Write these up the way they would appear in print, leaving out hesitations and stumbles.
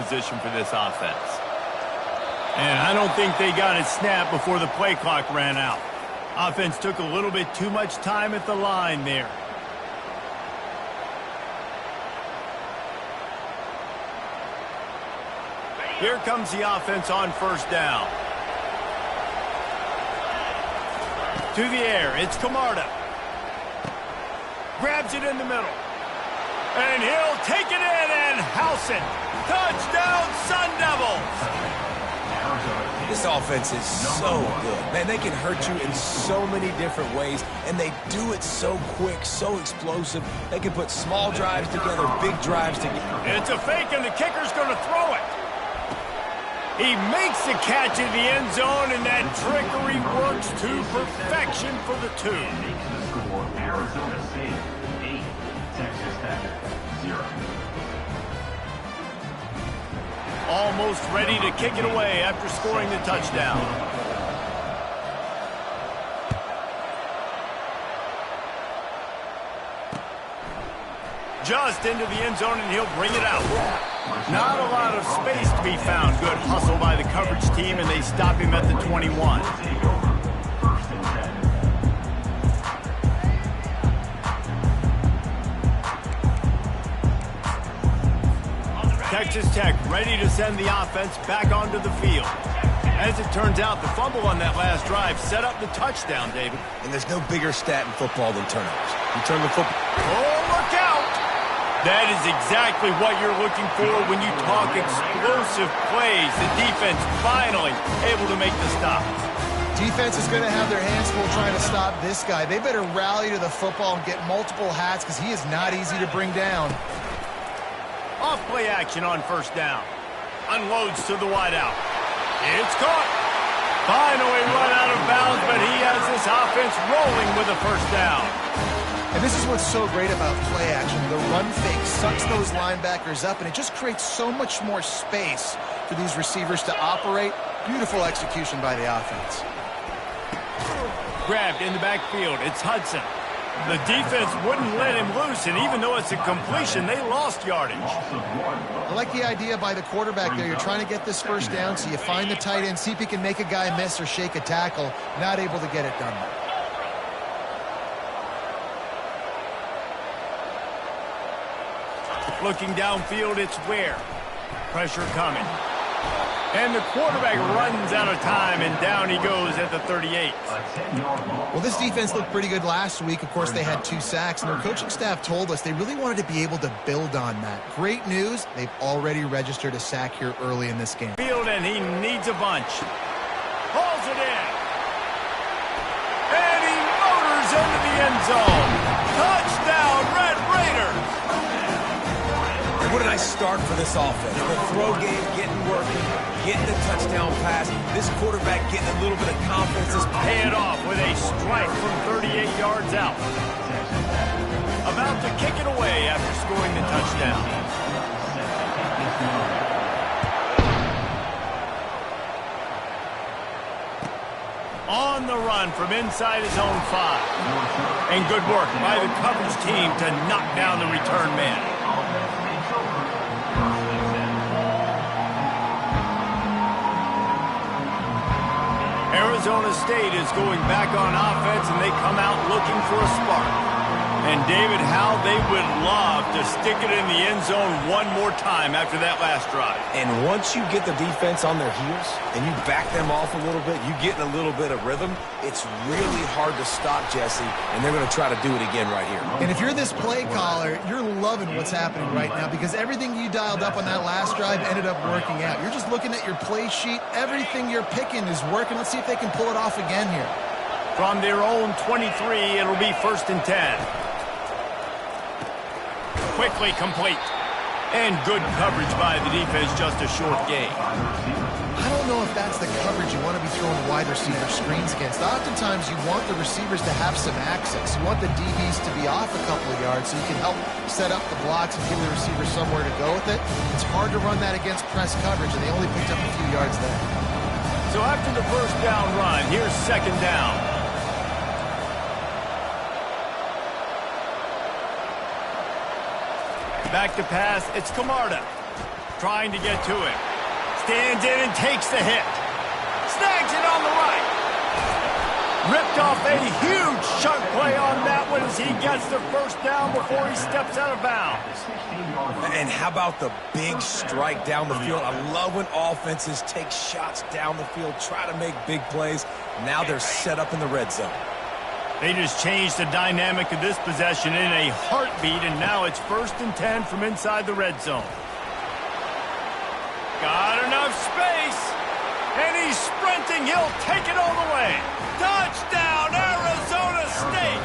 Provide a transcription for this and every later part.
position for this offense. And I don't think they got it snapped before the play clock ran out. Offense took a little bit too much time at the line there. Here comes the offense on first down. To the air, it's Camarda. Grabs it in the middle. And he'll take it in and house it. Touchdown, Sun Devils! This offense is so good. Man, they can hurt you in so many different ways, and they do it so quick, so explosive. They can put small drives together, big drives together. It's a fake, and the kicker's going to throw it. He makes the catch in the end zone, and that trickery works to perfection for the two. The score, Arizona State 8, Texas Tech 0. Almost ready to kick it away after scoring the touchdown. Just into the end zone, and he'll bring it out. Not a lot of space to be found. Good hustle by the coverage team, and they stop him at the 21. Texas Tech ready to send the offense back onto the field. As it turns out, the fumble on that last drive set up the touchdown, David. And there's no bigger stat in football than turnovers. You turn the football. Oh, look out! That is exactly what you're looking for when you talk explosive plays. The defense finally able to make the stop. Defense is going to have their hands full trying to stop this guy. They better rally to the football and get multiple hats because he is not easy to bring down. Off play action on first down. Unloads to the wideout. It's caught. Finally run out of bounds, but he has this offense rolling with a first down. And this is what's so great about play action. The run fake sucks those linebackers up, and it just creates so much more space for these receivers to operate. Beautiful execution by the offense. Grabbed in the backfield. It's Hudson. The defense wouldn't let him loose, and even though it's a completion, they lost yardage. I like the idea by the quarterback there. You're trying to get this first down, so you find the tight end, see if he can make a guy miss or shake a tackle. Not able to get it done. Looking downfield, it's Ware. Pressure coming. And the quarterback runs out of time, and down he goes at the 38. Well, this defense looked pretty good last week. Of course, they had 2 sacks, and their coaching staff told us they really wanted to be able to build on that. Great news, they've already registered a sack here early in this game. Field, and he needs a bunch. Hauls it in. And he motors into the end zone. Touchdown, Red Raiders. What a nice start for this offense. The throw game getting working, getting the touchdown pass. This quarterback getting a little bit of confidence. Pay it off with a strike from 38 yards out. About to kick it away after scoring the touchdown. On the run from inside his own 5. And good work by the coverage team to knock down the return man. Arizona State is going back on offense, and they come out looking for a spark. And, David, how they would love to stick it in the end zone one more time after that last drive. And once you get the defense on their heels and you back them off a little bit, you get in a little bit of rhythm, it's really hard to stop, Jesse, and they're going to try to do it again right here. And if you're this play caller, you're loving what's happening right now because everything you dialed up on that last drive ended up working out. You're just looking at your play sheet. Everything you're picking is working. Let's see if they can pull it off again here. From their own 23, it'll be 1st and 10. Quickly complete. And good coverage by the defense, just a short gain. I don't know if that's the coverage you want to be throwing wide receiver screens against. Oftentimes, you want the receivers to have some access. You want the DBs to be off a couple of yards so you can help set up the blocks and give the receiver somewhere to go with it. It's hard to run that against press coverage, and they only picked up a few yards there. So after the first down run, here's 2nd down. Back to pass, it's Camarda. trying to get to him. Stands in and takes the hit. Snags it on the right. Ripped off a huge chunk play on that one as he gets the first down before he steps out of bounds. And how about the big strike down the field? I love when offenses take shots down the field, try to make big plays. Now they're set up in the red zone. They just changed the dynamic of this possession in a heartbeat, and now it's 1st and 10 from inside the red zone. Got enough space, and he's sprinting. He'll take it all the way. Touchdown, Arizona State!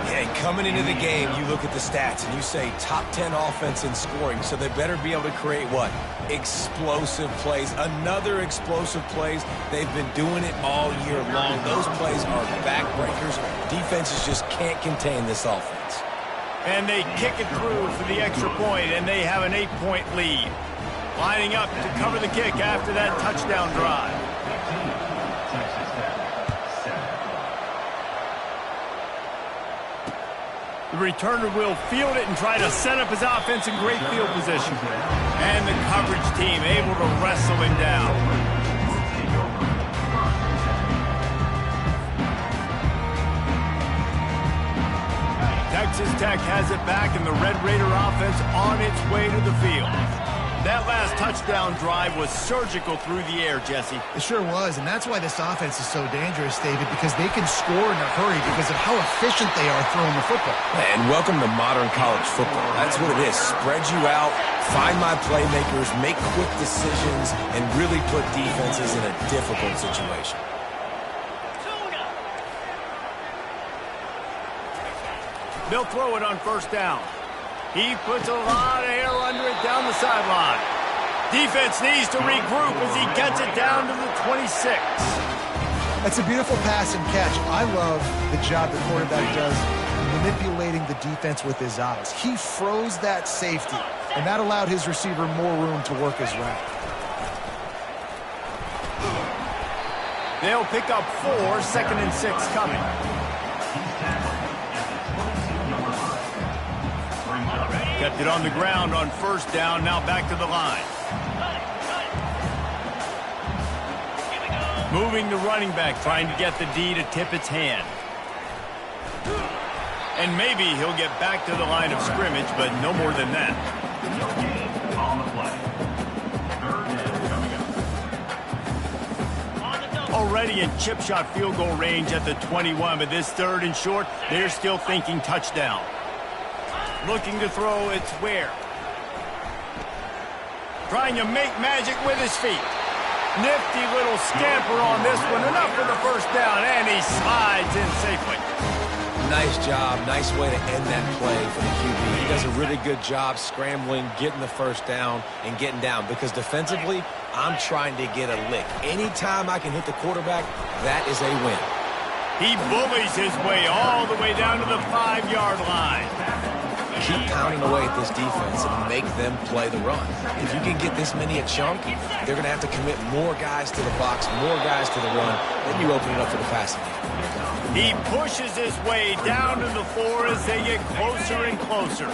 Yeah, coming into the game, you look at the stats and you say top 10 offense in scoring, so they better be able to create what? Explosive plays. Another explosive plays. They've been doing it all year long. Those plays are backbreakers. Defenses just can't contain this offense. And they kick it through for the extra point, and they have an 8-point lead. Lining up to cover the kick after that touchdown drive. The returner will field it and try to set up his offense in great field position. And the coverage team able to wrestle him down. Texas Tech has it back, and the Red Raider offense on its way to the field. That last touchdown drive was surgical through the air, Jesse. It sure was, and that's why this offense is so dangerous, David, because they can score in a hurry because of how efficient they are throwing the football. And welcome to modern college football. That's what it is. Spread you out, find my playmakers, make quick decisions, and really put defenses in a difficult situation. They'll throw it on 1st down. He puts a lot of air under it down the sideline. Defense needs to regroup as he gets it down to the 26. That's a beautiful pass and catch. I love the job the quarterback does manipulating the defense with his eyes. He froze that safety, and that allowed his receiver more room to work his route. They'll pick up 4, 2nd and 6 coming. Kept it on the ground on 1st down, now back to the line. Moving the running back, trying to get the D to tip its hand. And maybe he'll get back to the line of scrimmage, but no more than that. On the play. 3rd down coming up. Already in chip shot field goal range at the 21, but this 3rd and short, they're still thinking touchdown. Looking to throw, it's where? Trying to make magic with his feet. Nifty little scamper on this one. Enough for the 1st down, and he slides in safely. Nice job. Nice way to end that play for the QB. He does a really good job scrambling, getting the 1st down, and getting down. Because defensively, I'm trying to get a lick. Anytime I can hit the quarterback, that is a win. He bullies his way all the way down to the 5-yard line. Keep pounding away at this defense and make them play the run. If you can get this many a chunk, they're going to have to commit more guys to the box, more guys to the run, then you open it up for the passing game. He pushes his way down to the 4 as they get closer and closer.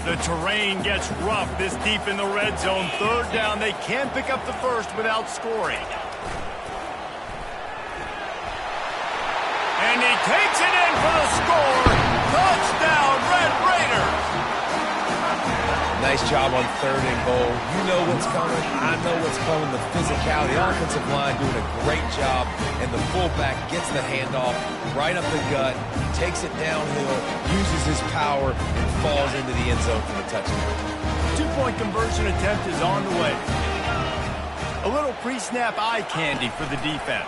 The terrain gets rough this deep in the red zone. 3rd down, they can't pick up the 1st without scoring. And he takes it in for the score. Touchdown, Red Raiders! Nice job on 3rd and goal. You know what's coming. I know what's coming. The physicality, the offensive line doing a great job. And the fullback gets the handoff right up the gut, takes it downhill, uses his power, and falls into the end zone for the touchdown. 2-point conversion attempt is on the way. A little pre-snap eye candy for the defense.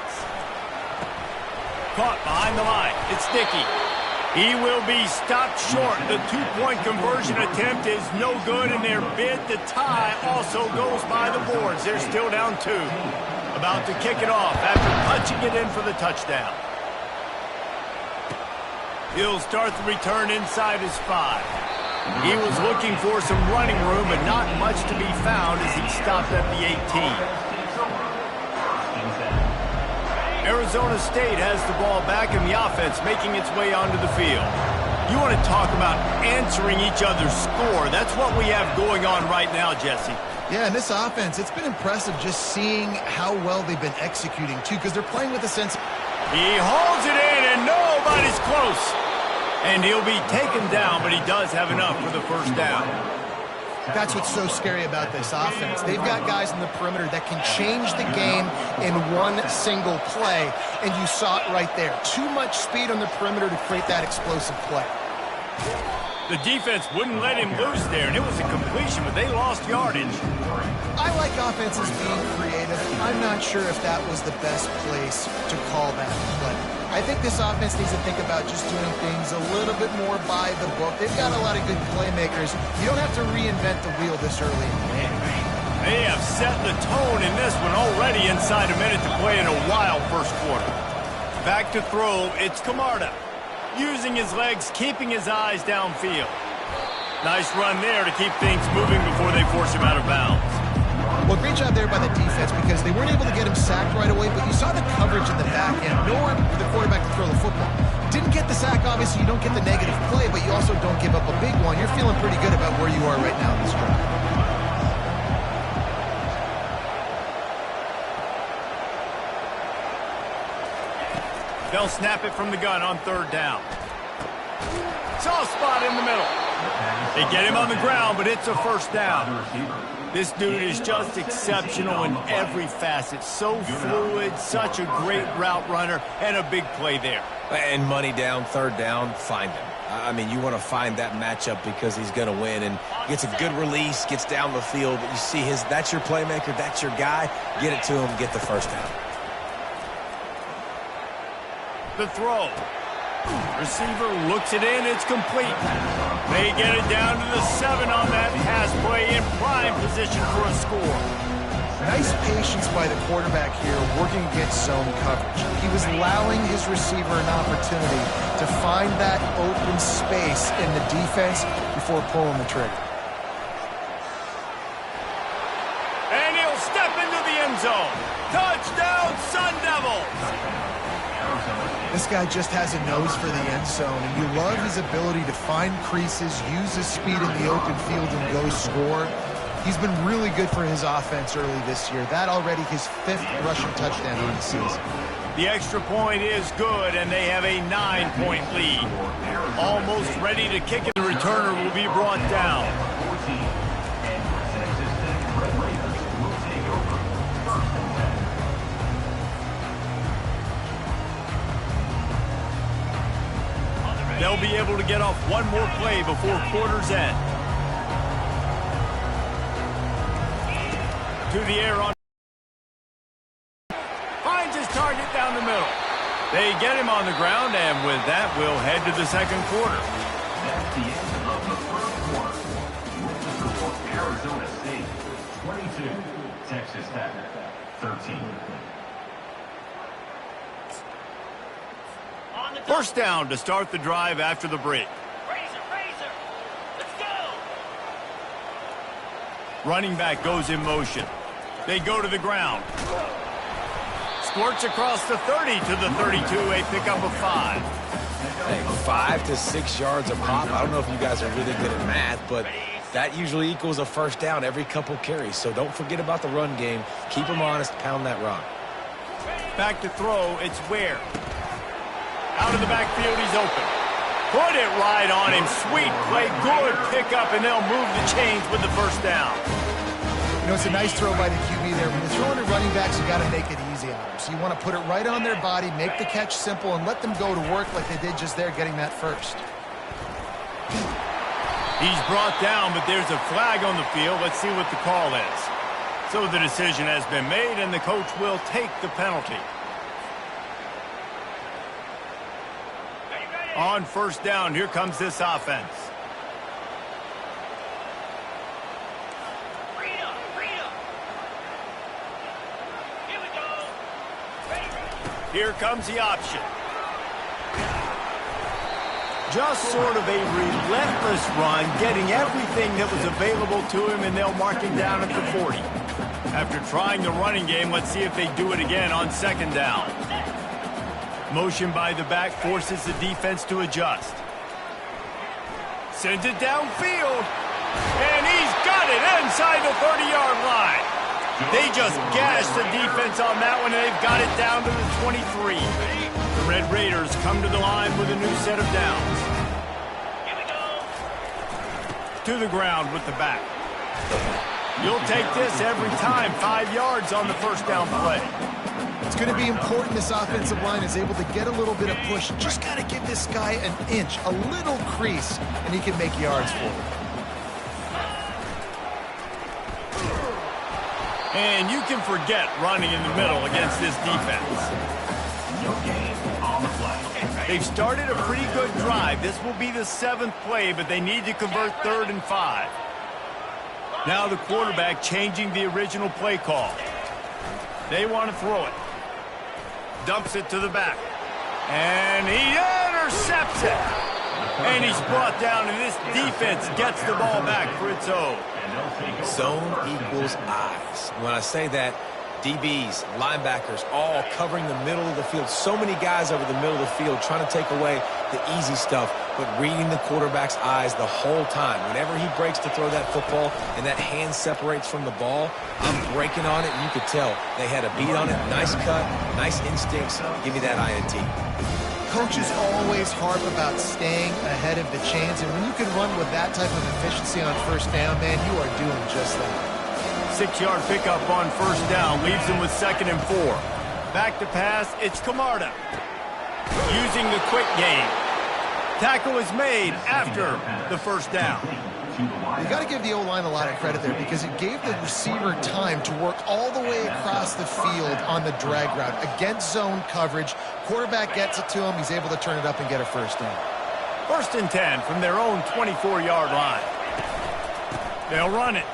Caught behind the line. It's Dickey. He will be stopped short. The 2-point conversion attempt is no good, and their bid to tie also goes by the boards. They're still down 2. About to kick it off after punching it in for the touchdown. He'll start the return inside his 5. He was looking for some running room, but not much to be found as he stopped at the 18. Arizona State has the ball back, and the offense making its way onto the field. You want to talk about answering each other's score. That's what we have going on right now, Jesse. Yeah, and this offense, it's been impressive just seeing how well they've been executing, too, because they're playing with a sense. He holds it in, and nobody's close. And he'll be taken down, but he does have enough for the first down. That's what's so scary about this offense. They've got guys in the perimeter that can change the game in one single play, and you saw it right there. Too much speed on the perimeter to create that explosive play. The defense wouldn't let him loose there, and it was a completion, but they lost yardage. I like offenses being creative. I'm not sure if that was the best place to call that play. I think this offense needs to think about just doing things a little bit more by the book. They've got a lot of good playmakers. You don't have to reinvent the wheel this early in the game. They have set the tone in this one already inside a minute to play in a wild first quarter. Back to throw, it's Camarda. Using his legs, keeping his eyes downfield. Nice run there to keep things moving before they force him out of bounds. Well, great job there by the defense because they weren't able to get him sacked right away, but you saw the coverage in the back end. Nowhere for the quarterback to throw the football. Didn't get the sack, obviously. You don't get the negative play, but you also don't give up a big one. You're feeling pretty good about where you are right now in this drive. They'll snap it from the gun on third down. Soft spot in the middle. They get him on the ground, but it's a first down. This dude is just exceptional in every facet. So fluid, such a great route runner, and a big play there. And money down, third down, find him. I mean, you want to find that matchup because he's going to win and gets a good release, gets down the field. You see that's your playmaker, that's your guy. Get it to him, get the first down. The throw. Receiver looks it in, it's complete. They get it down to the 7 on that pass play in prime position for a score. Nice patience by the quarterback here working against zone coverage. He was allowing his receiver an opportunity to find that open space in the defense before pulling the trigger. And he'll step into the end zone. Touchdown, Sun Devils! This guy just has a nose for the end zone, and you love his ability to find creases, use his speed in the open field, and go score. He's been really good for his offense early this year. That already his 5th rushing touchdown on the season. The extra point is good, and they have a 9-point lead. Almost ready to kick it. The returner will be brought down. They'll be able to get off one more play before quarter's end. To the air on. Finds his target down the middle. They get him on the ground, and with that, we'll head to the second quarter. That's the end of the first quarter. Arizona State, 22. Texas Tech, 13. First down to start the drive after the break. Razor, let's go! Running back goes in motion. They go to the ground. Squirts across the 30 to the 32, a pickup of 5. Hey, 5 to 6 yards a pop. I don't know if you guys are really good at math, but that usually equals a first down every couple carries. So don't forget about the run game. Keep them honest, pound that rock. Back to throw, it's Ware. Out of the backfield, he's open. Put it right on him. Sweet play, good pickup, and they'll move the chains with the first down. You know, it's a nice throw by the QB there. When you're throwing to running backs, you got to make it easy on them. So you want to put it right on their body, make the catch simple, and let them go to work like they did just there, getting that first. He's brought down, but there's a flag on the field. Let's see what the call is. So the decision has been made, and the coach will take the penalty. On first down, here comes this offense. Freedom! Here we go! Here comes the option. Just sort of a relentless run, getting everything that was available to him, and they'll mark him down at the 40. After trying the running game, let's see if they do it again on second down. Motion by the back forces the defense to adjust. Sends it downfield. And he's got it inside the 30-yard line. They just gashed the defense on that one, and they've got it down to the 23. The Red Raiders come to the line with a new set of downs. Here we go. To the ground with the back. You'll take this every time. 5 yards on the first down play. It's going to be important this offensive line is able to get a little bit of push. Just got to give this guy an inch, a little crease, and he can make yards for it. And you can forget running in the middle against this defense. No gain on the play. They've started a pretty good drive. This will be the 7th play, but they need to convert 3rd and 5. Now the quarterback changing the original play call. They want to throw it. Dumps it to the back. And he intercepts it. And he's brought down, and this defense gets the ball back for its own. Zone equals eyes. When I say that, DBs, linebackers, all covering the middle of the field. So many guys over the middle of the field trying to take away the easy stuff, but reading the quarterback's eyes the whole time. Whenever he breaks to throw that football and that hand separates from the ball, I'm breaking on it, and you could tell they had a beat on it. Nice cut, nice instincts. Give me that INT. Coaches always harp about staying ahead of the chains, and when you can run with that type of efficiency on first down, man, you are doing just that. 6-yard pickup on first down leaves them with 2nd and 4. Back to pass, it's Camarda. Using the quick game. Tackle is made after the first down. You got to give the O-line a lot of credit there because it gave the receiver time to work all the way across the field on the drag route against zone coverage. Quarterback gets it to him. He's able to turn it up and get a first down. 1st and 10 from their own 24-yard line. They'll run it.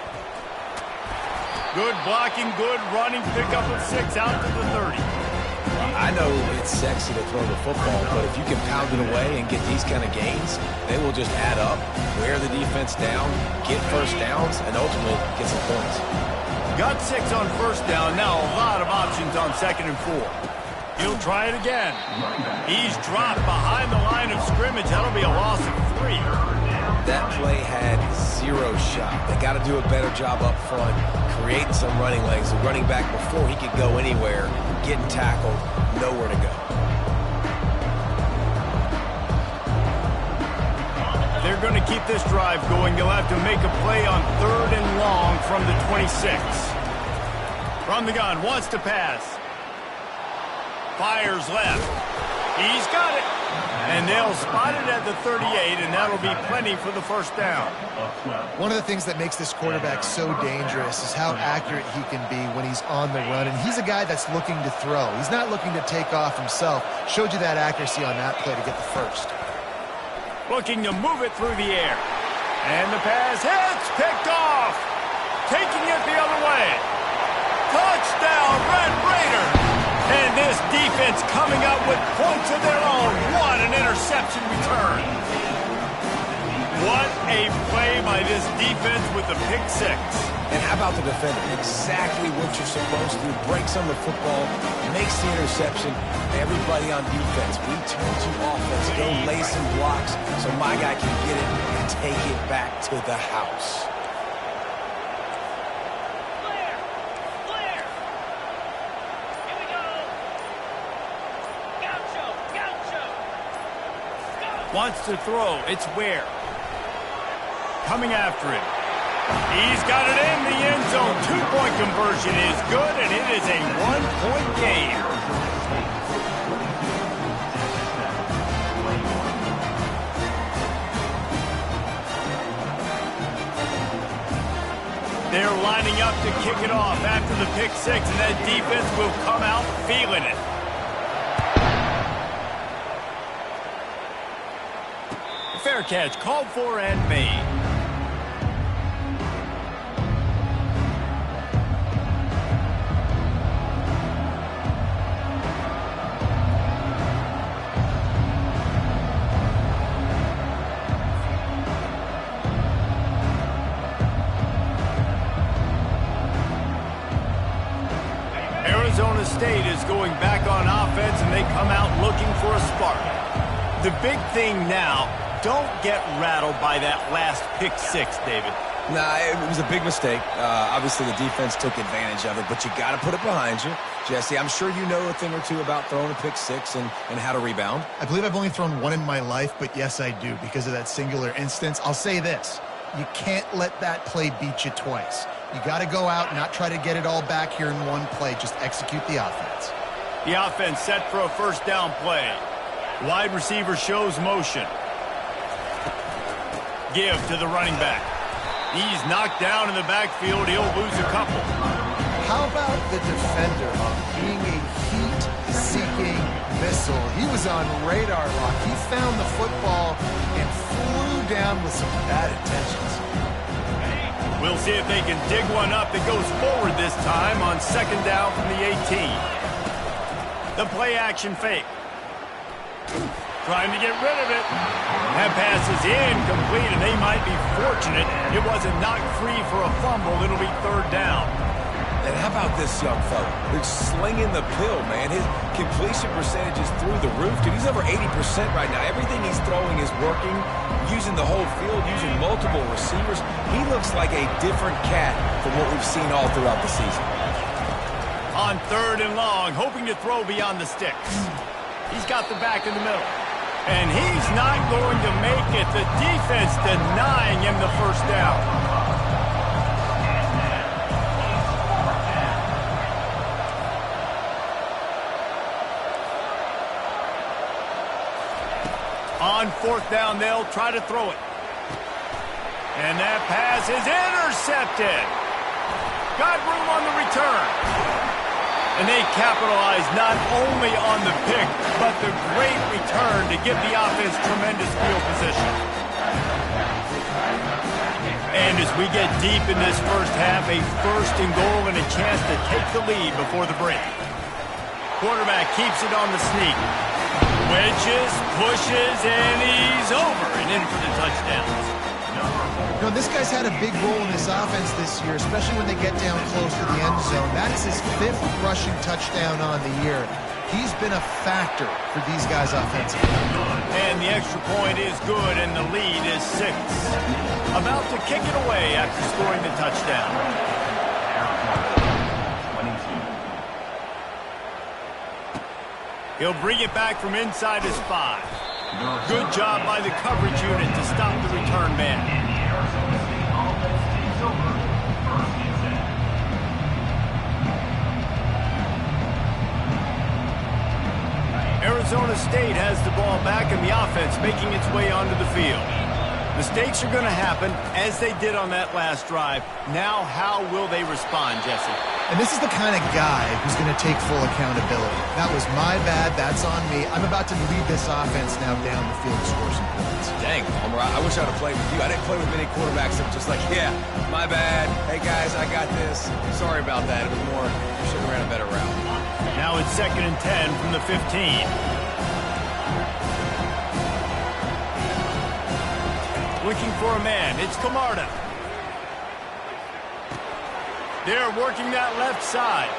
Good blocking, good running. Pickup of 6 out to the 30. I know it's sexy to throw the football, but if you can pound it away and get these kind of gains, they will just add up, wear the defense down, get first downs, and ultimately get some points. Got 6 on first down. Now a lot of options on 2nd and 4. He'll try it again. He's dropped behind the line of scrimmage. That'll be a loss of 3. That play had 0 shot. They got to do a better job up front, creating some running lanes. The running back, before he could go anywhere, getting tackled, nowhere to go. They're going to keep this drive going. They'll have to make a play on 3rd and long from the 26. From the gun, wants to pass. Fires left. He's got it. And they'll spot it at the 38, and that'll be plenty for the first down. One of the things that makes this quarterback so dangerous is how accurate he can be when he's on the run. And he's a guy that's looking to throw. He's not looking to take off himself. Showed you that accuracy on that play to get the first. Looking to move it through the air. And the pass hits, picked off. Taking it the other way. Touchdown, Red Raiders. And this defense coming up with points of their own. What an interception return. What a play by this defense with the pick 6. And how about the defender? Exactly what you're supposed to do. Breaks on the football, makes the interception. Everybody on defense, we turn to offense. Go lay some blocks so my guy can get it and take it back to the house. Wants to throw. It's Ware. Coming after him. He's got it in the end zone. 2-point conversion is good, and it is a 1-point game. They're lining up to kick it off after the pick 6, and that defense will come out feeling it. Fair catch, called for and made. Arizona State is going back on offense, and they come out looking for a spark. The big thing now, don't get rattled by that last pick six, David. Nah, it was a big mistake. Obviously, the defense took advantage of it, but you got to put it behind you. Jesse, I'm sure you know a thing or two about throwing a pick six and how to rebound. I believe I've only thrown one in my life, but yes, I do because of that singular instance. I'll say this. You can't let that play beat you twice. You got to go out and not try to get it all back here in one play. Just execute the offense. The offense set for a first down play. Wide receiver shows motion. Give to the running back. He's knocked down in the backfield. He'll lose a couple. How about the defender being a heat-seeking missile? He was on radar lock. He found the football and flew down with some bad intentions. We'll see if they can dig one up that goes forward this time on second down from the 18. The play-action fake. Trying to get rid of it. That pass is incomplete, and they might be fortunate it wasn't knocked free for a fumble. It'll be third down. And how about this young fella? He's slinging the pill, man. His completion percentage is through the roof. Dude, he's over 80% right now. Everything he's throwing is working, using the whole field, using multiple receivers. He looks like a different cat from what we've seen all throughout the season. On third and long, hoping to throw beyond the sticks. He's got the back in the middle. And he's not going to make it. The defense denying him the first down. On fourth down, they'll try to throw it. And that pass is intercepted. Got room on the return. And they capitalize not only on the pick, but the great return to give the offense tremendous field position. And as we get deep in this first half, a first and goal and a chance to take the lead before the break. Quarterback keeps it on the sneak. Wedges, pushes, and he's over and in for the touchdown. You know, this guy's had a big role in this offense this year, especially when they get down close to the end zone. That is his 5th rushing touchdown on the year. He's been a factor for these guys offensively. And the extra point is good, and the lead is 6. About to kick it away after scoring the touchdown. He'll bring it back from inside his 5. Good job by the coverage unit to stop the return man. Arizona State has the ball back and the offense making its way onto the field. Mistakes are going to happen as they did on that last drive. Now how will they respond, Jesse? And this is the kind of guy who's going to take full accountability. That was my bad. That's on me. I'm about to lead this offense now down the field to score some points. Dang, Palmer, I wish I would have played with you. I didn't play with many quarterbacks that were just like, yeah, my bad. Hey, guys, I got this. Sorry about that. It was more, should have ran a better route. Now it's 2nd and 10 from the 15. Looking for a man. It's Camarda. They're working that left side.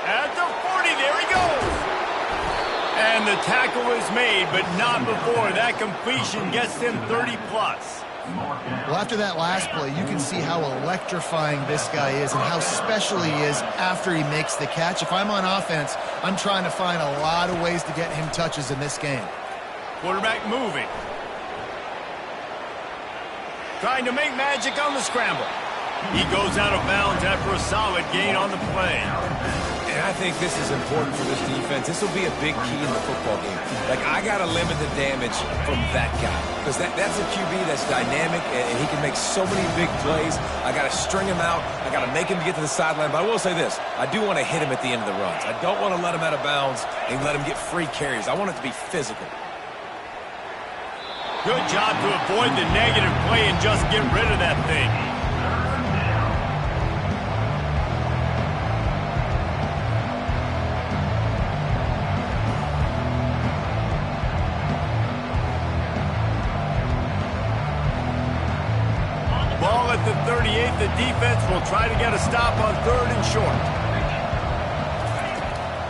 At the 40, there he goes. And the tackle is made, but not before. That completion gets them 30-plus. Well, after that last play, you can see how electrifying this guy is and how special he is after he makes the catch. If I'm on offense, I'm trying to find a lot of ways to get him touches in this game. Quarterback moving. Trying to make magic on the scramble. He goes out of bounds after a solid gain on the play. And I think this is important for this defense. This will be a big key in the football game. Like, I got to limit the damage from that guy. Because that's a QB that's dynamic, and he can make so many big plays. I got to string him out. I got to make him get to the sideline. But I will say this. I do want to hit him at the end of the runs. I don't want to let him out of bounds and let him get free carries. I want it to be physical. Good job to avoid the negative play and just get rid of that thing. Ball at the 38. The defense will try to get a stop on 3rd and short.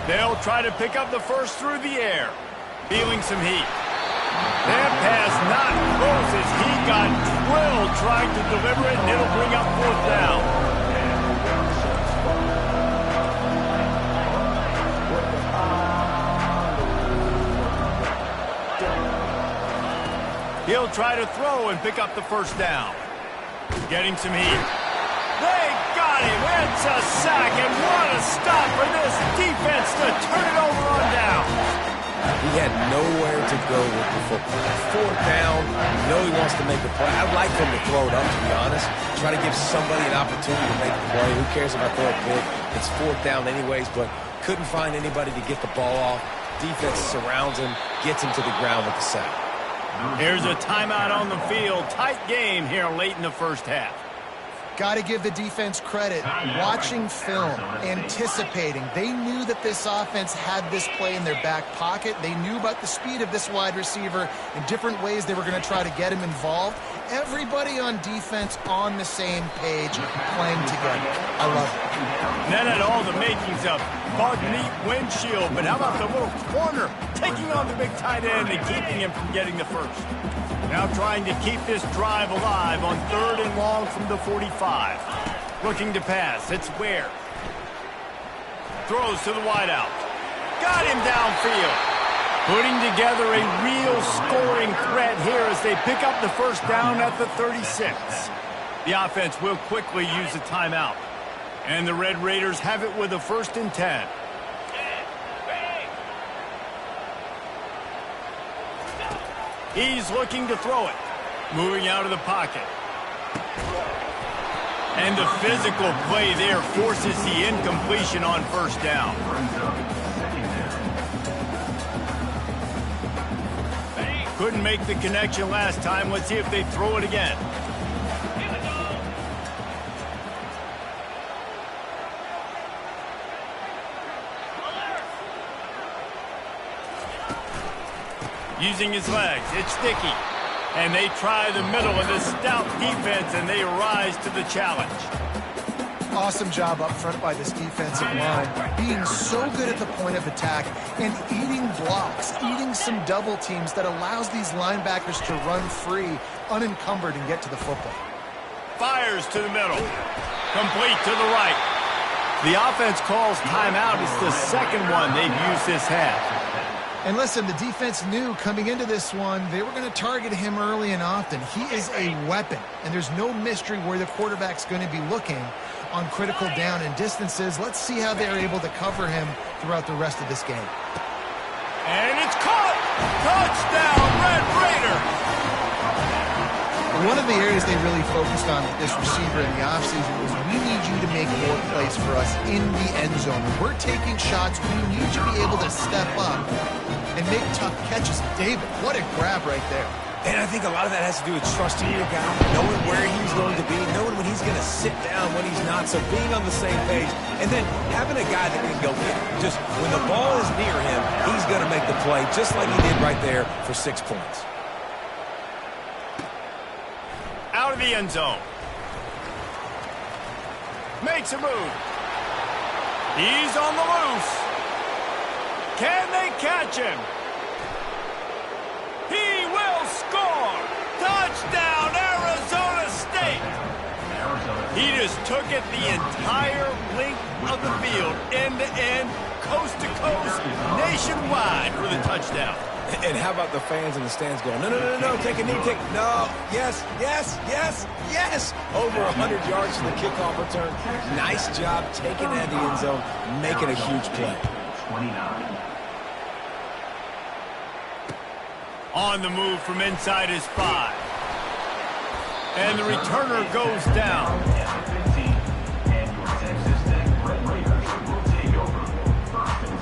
They'll try to pick up the first through the air. Feeling some heat. That pass not close as he got drilled trying to deliver it, and it'll bring up 4th down. He'll try to throw and pick up the 1st down. Getting some heat. They got him. It's a sack, and what a stop for this defense to turn it over on down. He had nowhere to go with the football. 4th down. You know he wants to make a play. I'd like him to throw it up, to be honest. Try to give somebody an opportunity to make the play. Who cares if I throw it big? It's 4th down anyways, but couldn't find anybody to get the ball off. Defense surrounds him, gets him to the ground with the sack. Here's a timeout on the field. Tight game here late in the 1st half. Got to give the defense credit. Watching film, anticipating. They knew that this offense had this play in their back pocket. They knew about the speed of this wide receiver and different ways they were going to try to get him involved. Everybody on defense on the same page, playing together. I love it. That had all the makings of bug meat windshield, but how about the little corner taking on the big tight end and keeping him from getting the 1st? Now trying to keep this drive alive on 3rd and long from the 45. Looking to pass. It's Ware. Throws to the wideout. Got him downfield. Putting together a real scoring threat here as they pick up the 1st down at the 36. The offense will quickly use a timeout. And the Red Raiders have it with a 1st and 10. He's looking to throw it. Moving out of the pocket. And the physical play there forces the incompletion on 1st down. Couldn't make the connection last time. Let's see if they throw it again. Using his legs, it's sticky. And they try the middle of this stout defense, and they rise to the challenge. Awesome job up front by this defensive line. Being so good at the point of attack and eating blocks, eating some double teams that allows these linebackers to run free, unencumbered, and get to the football. Fires to the middle. Complete to the right. The offense calls timeout. It's the 2nd one they've used this half. And listen, the defense knew coming into this one, they were going to target him early and often. He is a weapon, and there's no mystery where the quarterback's going to be looking on critical down and distances. Let's see how they're able to cover him throughout the rest of this game. And it's caught! Touchdown, Red Raider! One of the areas they really focused on with this receiver in the offseason was we need you to make more plays for us in the end zone. When we're taking shots, we need you to be able to step up and make tough catches. David, what a grab right there. And I think a lot of that has to do with trusting your guy, knowing where he's going to be, knowing when he's going to sit down, when he's not, so being on the same page, and then having a guy that can go get it. Just when the ball is near him, he's going to make the play, just like he did right there for 6 points. Out of the end zone. Makes a move. He's on the loose. Can they catch him? He will score. Touchdown, Arizona State. He just took it the entire length of the field, end to end, coast to coast, nationwide for the touchdown. And how about the fans in the stands going, no, take a knee, no, yes. Over 100 yards to the kickoff return. Nice job taking it at the end zone, making a huge play. 29. On the move from inside his 5. And the returner goes down. At the 15. And your Texas Tech Red Raiders will take over 1st and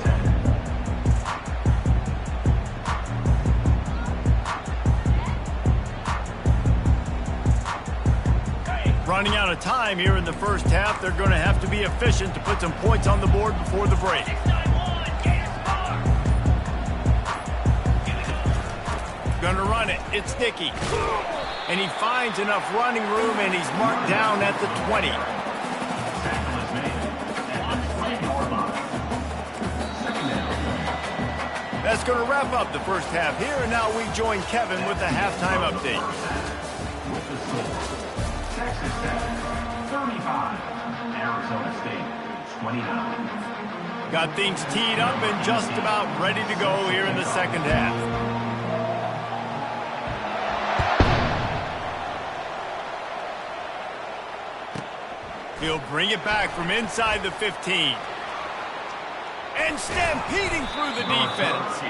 10. Running out of time here in the 1st half. They're going to have to be efficient to put some points on the board before the break. Gonna run it. It's Dickey. And he finds enough running room, and he's marked down at the 20. Tackle is made at the 24 line. 2nd down. As That's going to wrap up the first half here, and now we join Kevin with the halftime update. With the score, Texas Tech 35, Arizona State 29. Got things teed up and just about ready to go here in the second half. He'll bring it back from inside the 15. And stampeding through the defense.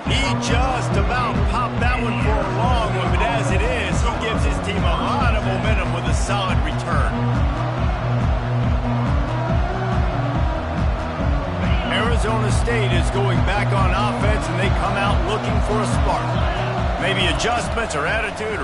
He just about popped that one for a long one, but as it is, he gives his team a lot of momentum with a solid return. Arizona State is going back on offense, and they come out looking for a spark. Maybe adjustments or attitude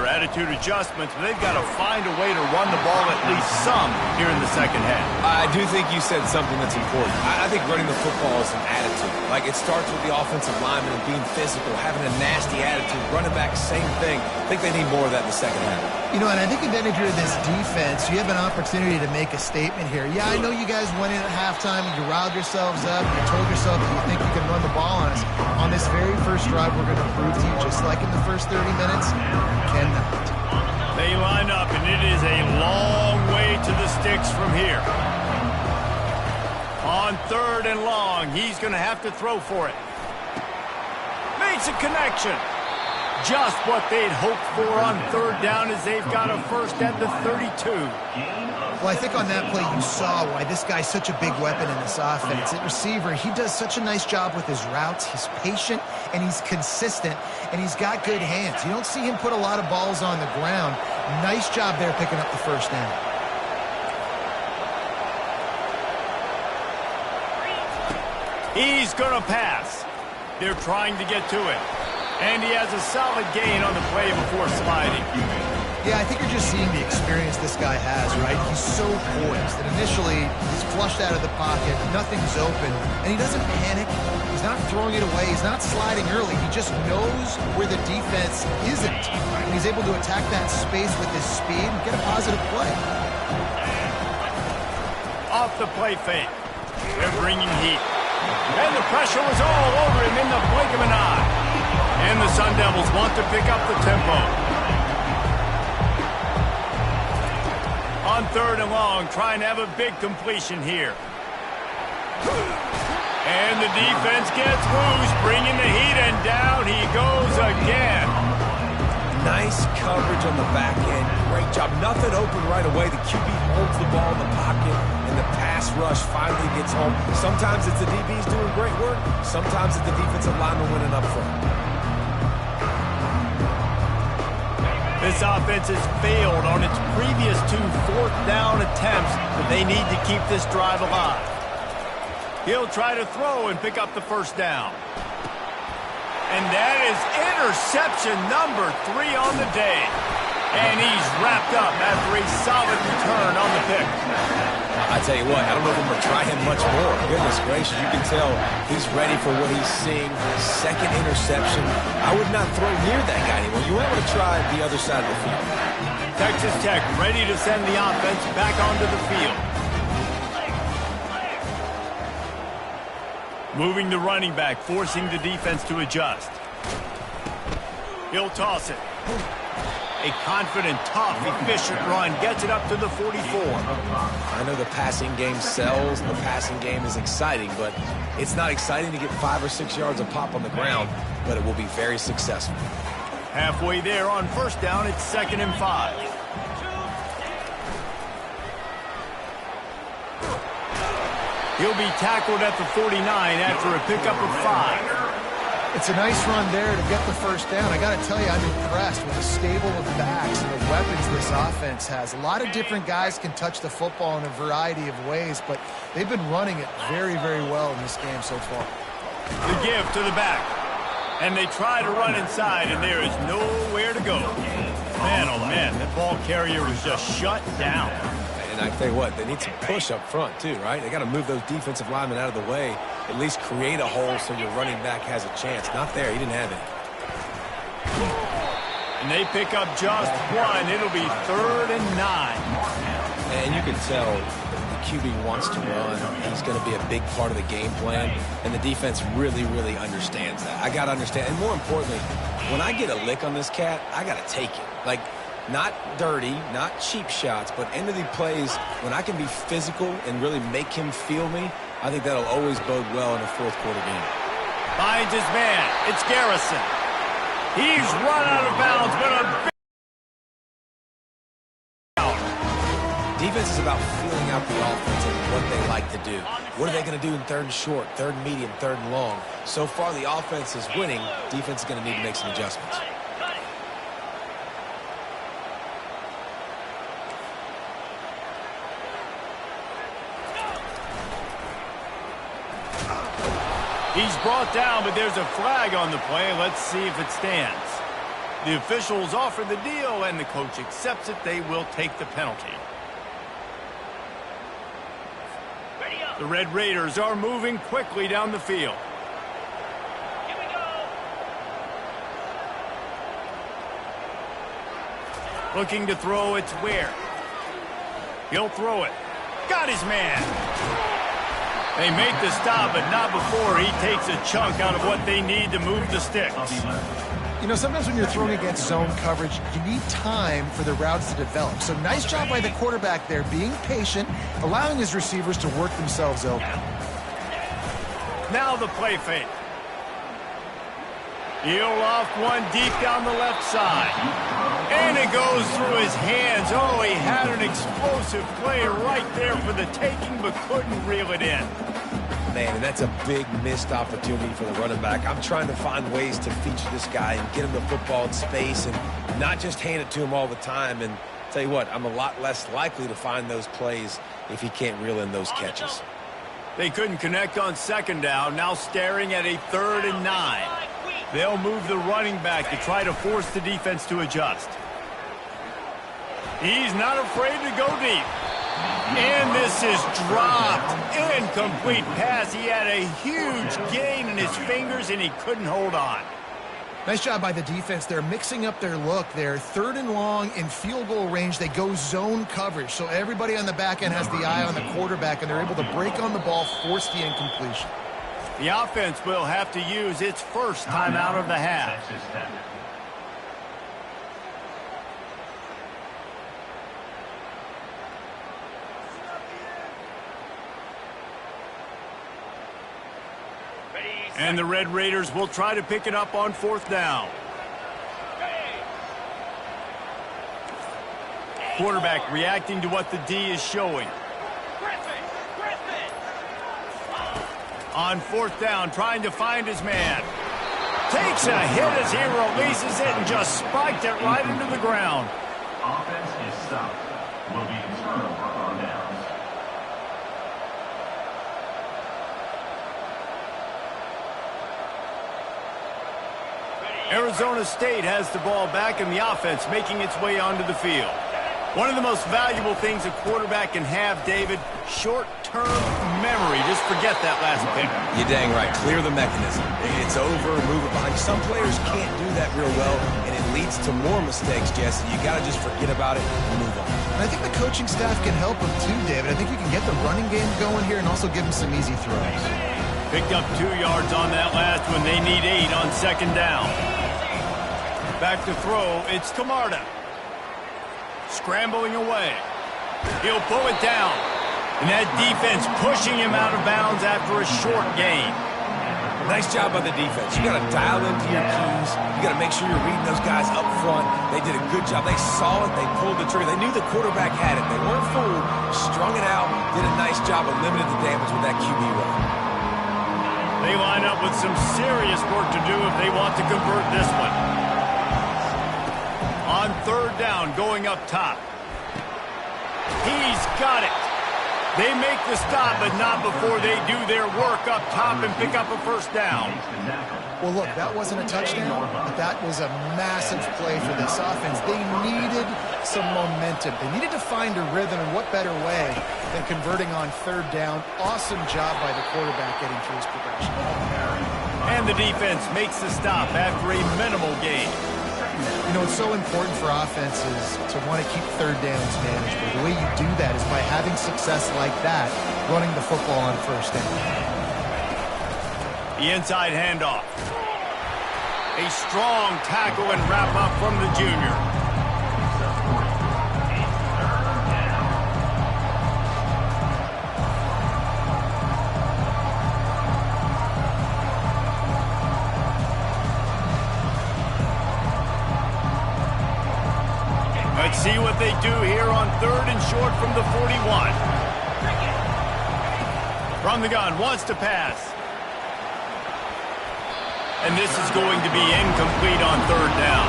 adjustments, but they've got to find a way to run the ball at least some here in the second half. I do think you said something that's important. I think running the football is an attitude. Like, it starts with the offensive lineman and being physical, having a nasty attitude. Running back, same thing. I think they need more of that in the second half. You know, and I think then if you're this defense, you have an opportunity to make a statement here. Yeah, I know you guys went in at halftime and you riled yourselves up and you told yourself that you think you can run the ball on us. On this very first drive, we're going to prove to you, just like in the first 30 minutes, you cannot. They line up, and it is a long way to the sticks from here. On third and long, he's going to have to throw for it. Makes a connection. Just what they'd hoped for on third down, as they've got a first at the 32. Well, I think on that play you saw why this guy's such a big weapon in this offense. At receiver, he does such a nice job with his routes. He's patient, and he's consistent, and he's got good hands. You don't see him put a lot of balls on the ground. Nice job there picking up the first down. He's going to pass. They're trying to get to it. And he has a solid gain on the play before sliding. Yeah, I think you're just seeing the experience this guy has, right? He's so poised that initially he's flushed out of the pocket, nothing's open, and he doesn't panic. He's not throwing it away. He's not sliding early. He just knows where the defense isn't, and he's able to attack that space with his speed and get a positive play. Off the play fake. They're bringing heat. And the pressure was all over him in the blink of an eye. And the Sun Devils want to pick up the tempo. On third and long, trying to have a big completion here. And the defense gets loose, bringing the heat, and down he goes again. Nice coverage on the back end. Great job. Nothing open right away. The QB holds the ball in the pocket, and the pass rush finally gets home. Sometimes it's the DBs doing great work. Sometimes it's the defensive lineman winning up front. This offense has failed on its previous 2 fourth-down attempts, but they need to keep this drive alive. He'll try to throw and pick up the first down. And that is interception number 3 on the day. And he's wrapped up after a solid return on the pick. I tell you what, I don't know if I'm going to try him much more. Goodness gracious, you can tell he's ready for what he's seeing. Second interception. I would not throw near that guy anymore. You want to try the other side of the field. Texas Tech ready to send the offense back onto the field. Moving the running back, forcing the defense to adjust. He'll toss it. A confident, tough, efficient run gets it up to the 44. I know the passing game sells, the passing game is exciting, but it's not exciting to get 5 or 6 yards of pop on the ground, but it will be very successful. Halfway there on first down, it's 2nd and 5. He'll be tackled at the 49 after a pickup of 5. It's a nice run there to get the first down. I got to tell you, I'm impressed with the stable of backs and the weapons this offense has. A lot of different guys can touch the football in a variety of ways, but they've been running it very, very well in this game so far. The give to the back. And they try to run inside, and there is nowhere to go. Man, oh man, that ball carrier was just shut down. And I tell you what, they need some push up front too, right? They got to move those defensive linemen out of the way, at least create a hole so your running back has a chance. Not there, he didn't have it. And they pick up just 1. It'll be 3rd and 9. And you can tell the QB wants to run, he's going to be a big part of the game plan, and the defense really, really understands that. I got to understand, and more importantly, when I get a lick on this cat, I got to take it. Like, not dirty, not cheap shots, but end of the plays, when I can be physical and really make him feel me, I think that'll always bode well in a fourth quarter game. Finds his man. It's Garrison. He's run out of bounds, but a big defense is about feeling out the offense and what they like to do. What are they going to do in third and short, third and medium, third and long? So far, the offense is winning. Defense is going to need to make some adjustments. He's brought down, but there's a flag on the play. Let's see if it stands. The officials offer the deal, and the coach accepts it. They will take the penalty. The Red Raiders are moving quickly down the field. Here we go. Looking to throw, it's Ware. He'll throw it. Got his man. They make the stop, but not before he takes a chunk out of what they need to move the sticks. You know, sometimes when you're throwing against zone coverage, you need time for the routes to develop. So nice job by the quarterback there, being patient, allowing his receivers to work themselves open. Now the play fake. He'll loft one deep down the left side. And it goes through his hands. Oh, he had an explosive play right there for the taking, but couldn't reel it in. Man, and that's a big missed opportunity for the running back. I'm trying to find ways to feature this guy and get him the football in space and not just hand it to him all the time. And tell you what, I'm a lot less likely to find those plays if he can't reel in those catches. They couldn't connect on second down, now staring at a 3rd and 9. They'll move the running back to try to force the defense to adjust. He's not afraid to go deep. And this is dropped. Incomplete pass. He had a huge gain in his fingers, and he couldn't hold on. Nice job by the defense. They're mixing up their look. They're 3rd and long in field goal range. They go zone coverage. So everybody on the back end has the eye on the quarterback, and they're able to break on the ball, force the incompletion. The offense will have to use its first timeout of the half. And the Red Raiders will try to pick it up on 4th down. Quarterback reacting to what the D is showing. On 4th down, trying to find his man. Takes a hit as he releases it and just spiked it right into the ground. Offense is stopped. Will be turnover on downs. Arizona State has the ball back and the offense making its way onto the field. One of the most valuable things a quarterback can have, David, short-term memory. Just forget that last pick. You're dang right. Clear the mechanism. It's over, move it behind. Some players can't do that real well, and it leads to more mistakes, Jesse. You got to just forget about it and move on. And I think the coaching staff can help him too, David. I think you can get the running game going here and also give him some easy throws. Picked up 2 yards on that last one. They need 8 on second down. Back to throw. It's Camarda. Scrambling away. He'll pull it down. And that defense pushing him out of bounds after a short gain. Nice job by the defense. You got to dial into your keys. You got to make sure you're reading those guys up front. They did a good job. They saw it. They pulled the trigger. They knew the quarterback had it. They weren't fooled. Strung it out. Did a nice job of limiting the damage with that QB run. They line up with some serious work to do if they want to convert this one. On 3rd down, going up top. He's got it. They make the stop, but not before they do their work up top and pick up a first down. Well, look, that wasn't a touchdown, but that was a massive play for this offense. They needed some momentum. They needed to find a rhythm, and what better way than converting on 3rd down. Awesome job by the quarterback getting through his progression. And the defense makes the stop after a minimal gain. You know, it's so important for offenses to want to keep third downs manageable. The way you do that is by having success like that, running the football on first down. The inside handoff. A strong tackle and wrap up from the junior. Let's see what they do here on 3rd and short from the 41. From the gun, wants to pass. And this is going to be incomplete on 3rd down.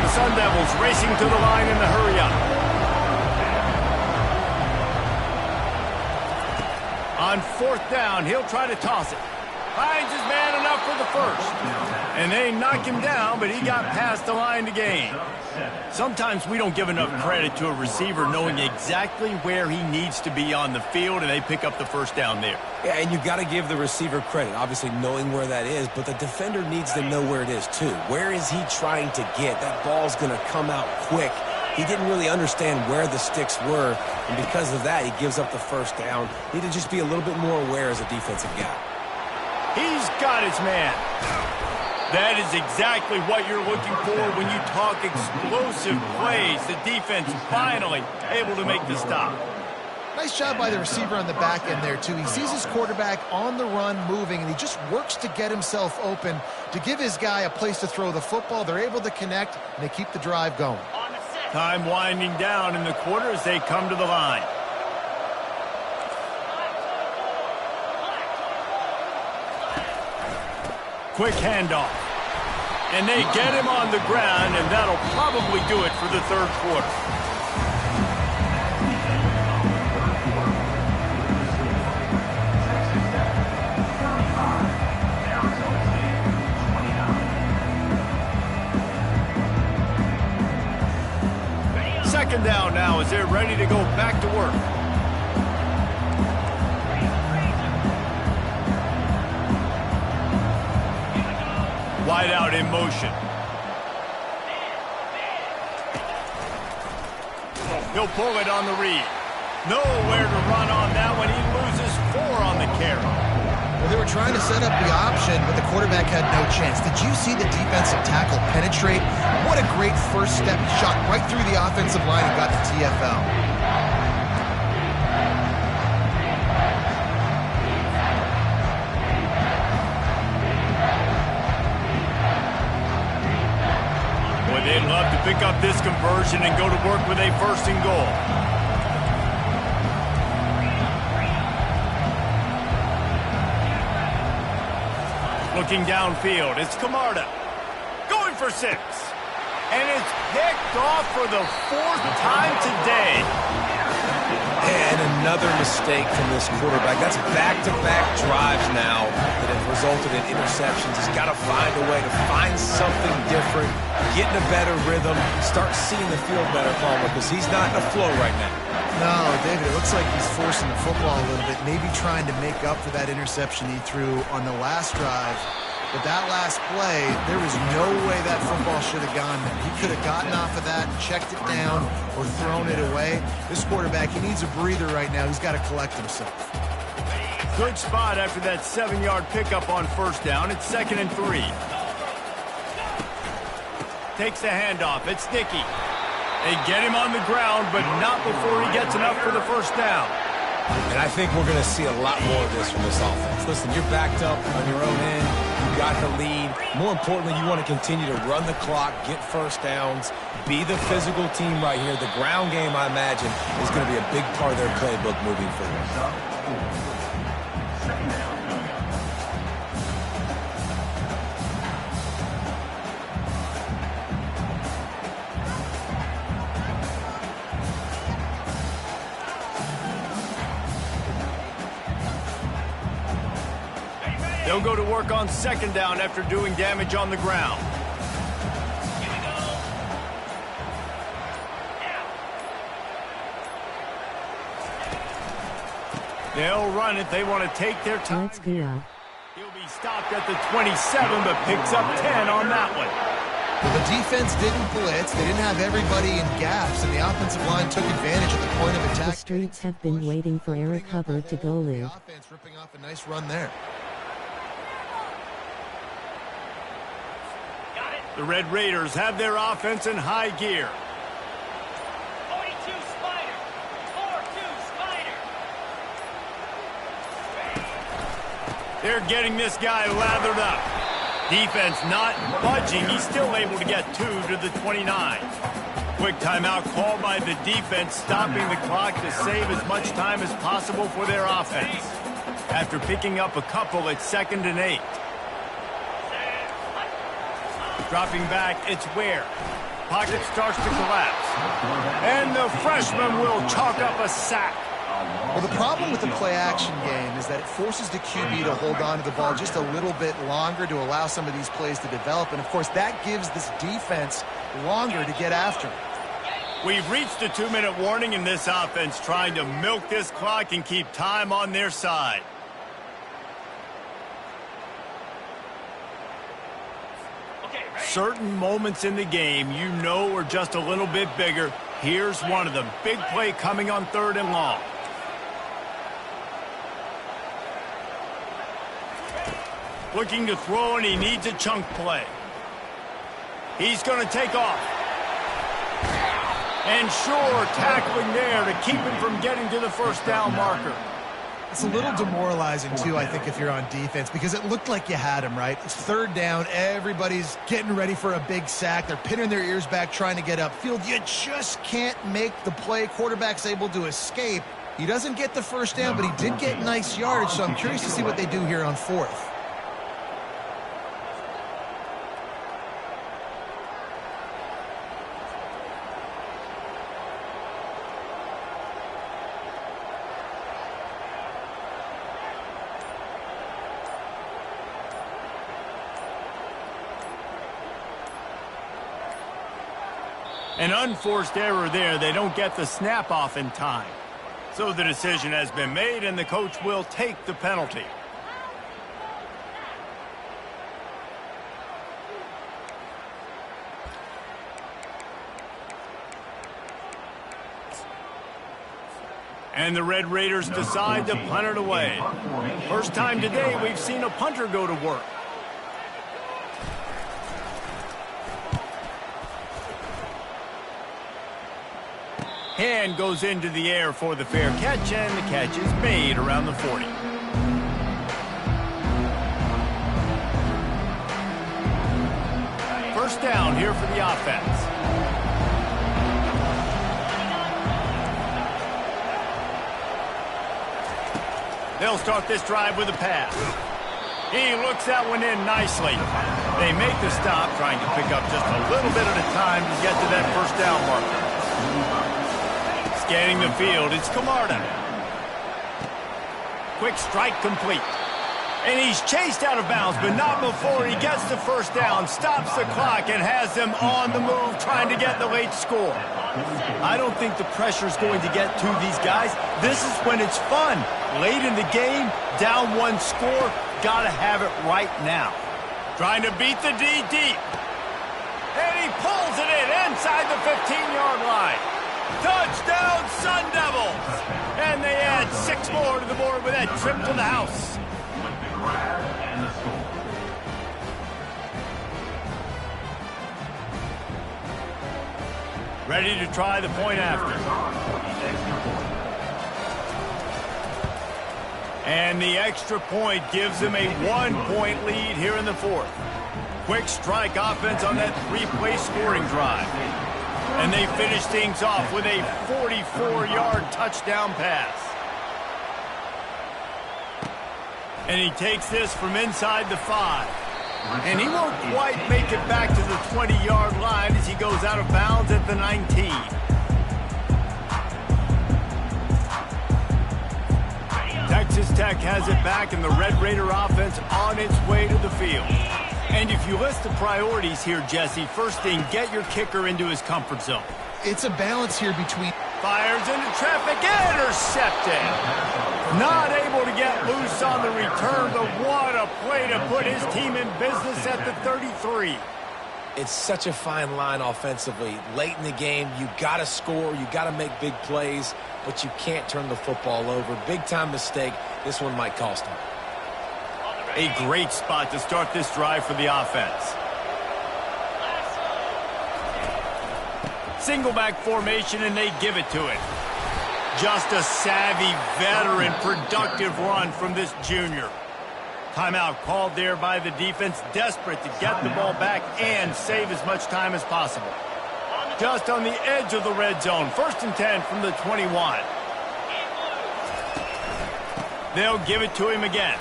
The Sun Devils racing to the line in the hurry-up. On 4th down, he'll try to toss it. Finds his man enough for the first. And they knock him down, but he got past the line to gain. Sometimes we don't give enough credit to a receiver knowing exactly where he needs to be on the field, and they pick up the first down there. Yeah, and you've got to give the receiver credit, obviously knowing where that is, but the defender needs to know where it is too. Where is he trying to get? That ball's going to come out quick. He didn't really understand where the sticks were, and because of that, he gives up the first down. Need to just be a little bit more aware as a defensive guy. He's got his man. That is exactly what you're looking for when you talk explosive plays. The defense finally able to make the stop. Nice job by the receiver on the back end there, too. He sees his quarterback on the run moving, and he just works to get himself open to give his guy a place to throw the football. They're able to connect, and they keep the drive going. Time winding down in the quarter as they come to the line. Quick handoff. And they get him on the ground, and that'll probably do it for the 3rd quarter. Second down now as they're ready to go back to work. Wide out in motion. He'll pull it on the read. Nowhere to run on that one. He loses 4 on the carry. Well, they were trying to set up the option, but the quarterback had no chance. Did you see the defensive tackle penetrate? What a great first step. He shot right through the offensive line and got the TFL. They'd love to pick up this conversion and go to work with a 1st and goal. Looking downfield, it's Camarda. Going for 6. And it's picked off for the 4th time today. And another mistake from this quarterback. That's back-to-back drives now that have resulted in interceptions. He's got to find a way to find something different, get in a better rhythm, start seeing the field better, Palmer, because he's not in a flow right now. No, David, it looks like he's forcing the football a little bit, maybe trying to make up for that interception he threw on the last drive. But that last play, there was no way that football should have gone there. He could have gotten off of that, checked it down, or thrown it away. This quarterback, he needs a breather right now. He's got to collect himself. Good spot after that 7-yard pickup on 1st down. It's 2nd and 3. Takes the handoff. It's Dickey. They get him on the ground, but not before he gets enough for the 1st down. And I think we're going to see a lot more of this from this offense. Listen, you're backed up on your own end. You got the lead. More importantly, you want to continue to run the clock, get 1st downs, be the physical team right here. The ground game, I imagine, is going to be a big part of their playbook moving forward. They'll go to work on 2nd down after doing damage on the ground. They'll run it. They want to take their time. He'll be stopped at the 27, but picks up 10 on that one. Well, the defense didn't blitz. They didn't have everybody in gaps, and the offensive line took advantage at the point of attack. The Streets have been waiting for Eric Hubbard to go live. The offense ripping off a nice run there. Got it. The Red Raiders have their offense in high gear. 42 Spider. 4-2 Spider. They're getting this guy lathered up. Defense not budging. He's still able to get 2 to the 29. Quick timeout called by the defense, stopping the clock to save as much time as possible for their offense. After picking up a couple, it's 2nd and 8. Dropping back, it's Ware. Pocket starts to collapse. And the freshman will chalk up a sack. Well, the problem with the play-action game is that it forces the QB to hold on to the ball just a little bit longer to allow some of these plays to develop. And, of course, that gives this defense longer to get after it. We've reached a 2-minute warning in this offense, trying to milk this clock and keep time on their side. Okay, ready? Certain moments in the game you know are just a little bit bigger. Here's one of them. Big play coming on 3rd and long. Looking to throw, and he needs a chunk play. He's going to take off. And sure, tackling there to keep him from getting to the first down marker. It's a little demoralizing, too, I think, if you're on defense, because it looked like you had him, right? It's 3rd down. Everybody's getting ready for a big sack. They're pinning their ears back, trying to get upfield. You just can't make the play. Quarterback's able to escape. He doesn't get the first down, but he did get nice yardage, so I'm curious to see what they do here on 4th. An unforced error there. They don't get the snap off in time. So the decision has been made, and the coach will take the penalty. And the Red Raiders decide to punt it away. First time today we've seen a punter go to work. Hand goes into the air for the fair catch, and the catch is made around the 40. First down here for the offense. They'll start this drive with a pass. He looks that one in nicely. They make the stop, trying to pick up just a little bit at a time to get to that first down marker. Scanning the field, it's Camarda. Quick strike complete. And he's chased out of bounds, but not before he gets the first down, stops the clock, and has them on the move trying to get the late score. I don't think the pressure's going to get to these guys. This is when it's fun. Late in the game, down 1 score, gotta have it right now. Trying to beat the D deep. And he pulls it in inside the 15-yard line. Touchdown, Sun Devils! And they add 6 more to the board with that trip to the house. With the grab and the score. Ready to try the point after. And the extra point gives them a 1-point lead here in the 4th. Quick strike offense on that 3-play scoring drive. And they finish things off with a 44-yard touchdown pass. And he takes this from inside the 5. And he won't quite make it back to the 20-yard line as he goes out of bounds at the 19. Texas Tech has it back, and the Red Raider offense on its way to the field. And if you list the priorities here, Jesse, first thing, get your kicker into his comfort zone. It's a balance here between... Fires into traffic, intercepted. Not able to get loose on the return, but what a play to put his team in business at the 33. It's such a fine line offensively. Late in the game, you got to score, you got to make big plays, but you can't turn the football over. Big-time mistake. This one might cost him. A great spot to start this drive for the offense. Single back formation, and they give it to it. Just a savvy, veteran, productive run from this junior. Timeout called there by the defense, desperate to get the ball back and save as much time as possible. Just on the edge of the red zone, 1st and 10 from the 21. They'll give it to him again.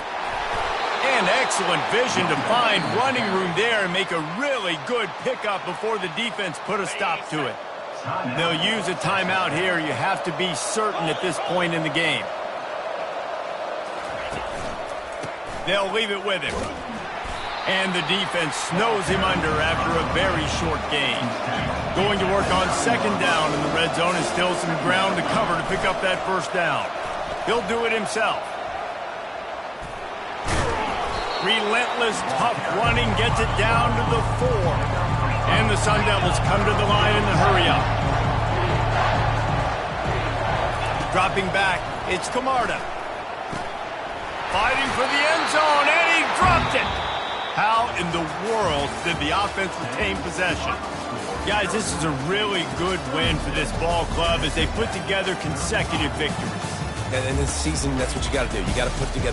And excellent vision to find running room there and make a really good pickup before the defense put a stop to it. They'll use a timeout here. You have to be certain at this point in the game. They'll leave it with him. And the defense snows him under after a very short gain. Going to work on 2nd down in the red zone, and still some ground to cover to pick up that 1st down. He'll do it himself. Relentless, tough running gets it down to the 4. And the Sun Devils come to the line in the hurry-up. Dropping back, it's Camarda. Fighting for the end zone, and he dropped it. How in the world did the offense retain possession? Guys, this is a really good win for this ball club as they put together consecutive victories. And in this season, that's what you got to do. You got to put together